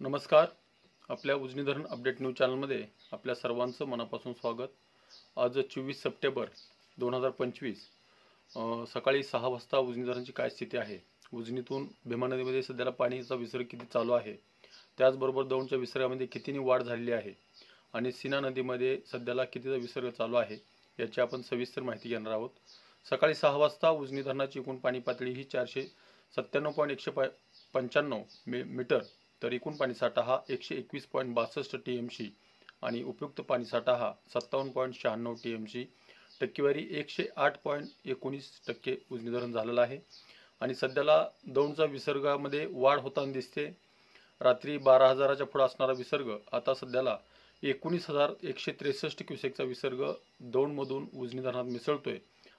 नमस्कार. आपल्या उजनी धरण अपडेट न्यूज चॅनलमध्ये आपल्या सर्वांचं मनापासून स्वागत. आज 24 सप्टेंबर 2025 सकाळी 6 वाजता उजनी धरणची काय स्थिती आहे, उजनीतून भीमा नदीमध्ये सध्याला पाणीचा विसर्ग किती चालू आहे, त्याचबरोबर दौंडच्या विसर्गामध्ये कितीनी वाढ झालेली आहे आणि सीना नदीमध्ये सध्याला कितीचा विसर्ग चालू आहे याची आपण सविस्तर माहिती घेणार आहोत. सकाळी 6 वाजता उजनी धरणाची एकूण पाणी पातळी ही 497.195 मीटर, तर एकूण पाणीसाठा हा 121.62 TMC आणि उपयुक्त पाणीसाठा हा 57.96 TMC, टक्केवारी 108.19% उजनी धरण झालेलं आहे. आणि सध्याला दौंडचा विसर्गामध्ये वाढ होताना दिसते. रात्री 12,000च्या पुढे असणारा विसर्ग आता सध्याला 19,163 क्युसेकचा विसर्ग दौंडमधून उजनी धरणात मिसळतोय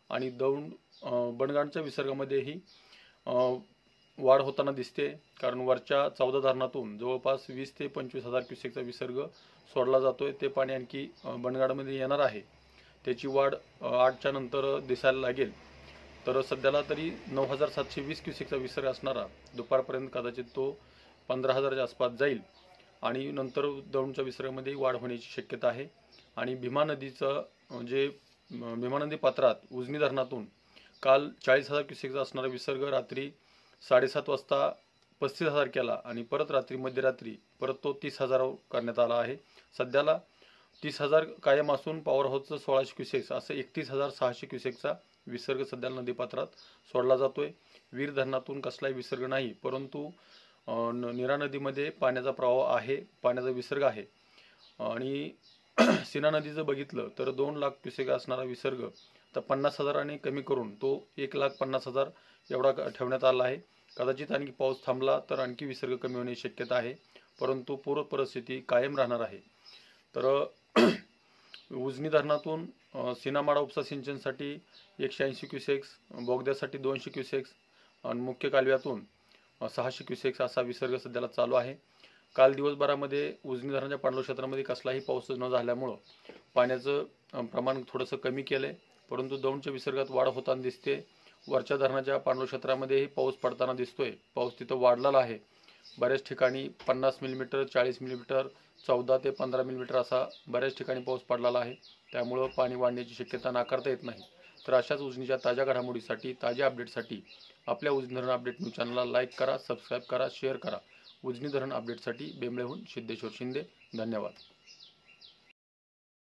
आणि दौंड बनगाणच्या विसर्गामध्येही वाढ होताना दिसते, कारण वरच्या 14 धरणातून जवळपास 20 ते 25,000 क्युसेकचा विसर्ग सोडला जातोय. ते पाणी आणखी बनगाडमध्ये येणार आहे, त्याची वाढ 8च्या नंतर दिसायला लागेल. तर सध्याला तरी 9,720 क्युसेकचा विसर्ग असणारा दुपारपर्यंत कदाचित तो 15,000च्या आसपास जाईल आणि नंतर दौंडच्या विसर्गामध्ये वाढ होण्याची शक्यता आहे. आणि भीमा नदीचं भीमा नदी पात्रात उजनी धरणातून काल 40,000 क्युसेकचा असणारा विसर्ग रात्री 7:30 वाजता 35,000 केला आणि परत रात्री मध्यरात्री परत तो 30,000 करण्यात आला आहे. सध्याला 30,000 कायम असून पॉवर हाऊसचं 1600 क्युसेक्स असं 31,600 क्युसेकचा विसर्ग सध्याला नदीपात्रात सोडला जातोय. वीर धरणातून कसलाही विसर्ग नाही, परंतु नीरा नदीमध्ये पाण्याचा प्रवाह आहे, पाण्याचा विसर्ग आहे. आणि सीना नदीचं बघितलं तर 2 लाख क्युसेक असणारा विसर्ग तर 50,000 कमी करून तो 1,50,000 एवढा ठेवण्यात आला आहे. कदाचित आणखी पाऊस थांबला तर आणखी विसर्ग कमी होण्याची शक्यता आहे, परंतु पूर्व परिस्थिती कायम राहणार आहे. तर उजनी धरणातून सीनामाळा उपसा सिंचनसाठी 180 क्युसेक्स, बोगद्यासाठी 200 क्युसेक्स आणि मुख्य कालव्यातून 600 क्युसेक्स असा विसर्ग सध्याला चालू आहे. काल दिवसभरामध्ये उजनी धरणाच्या पाणलोट क्षेत्रामध्ये कसलाही पाऊस न झाल्यामुळं पाण्याचं प्रमाण थोडंसं कमी केलं आहे, परंतु दौंडच्या विसर्गात वाढ होताना दिसते. वरच्या धरणाच्या पाणलोट क्षेत्रामध्येही पाऊस पडताना दिसतोय. पाऊस तिथं वाढलेला आहे. बऱ्याच ठिकाणी 50 मिलीमीटर, 40 मिलीमीटर, 14 ते 15 मिलीमीटर असा बऱ्याच ठिकाणी पाऊस पडलेला आहे. त्यामुळं पाणी वाढण्याची शक्यता नाकारता येत नाही. तर अशाच उजनीच्या ताज्या घडामोडीसाठी, ताज्या अपडेटसाठी आपल्या उजनी धरण अपडेट न्यूज चॅनलला लाईक करा, सबस्क्राईब करा, शेअर करा. उजनी धरण अपडेटसाठी बेंबळेहून सिद्धेश्वर शिंदे. धन्यवाद.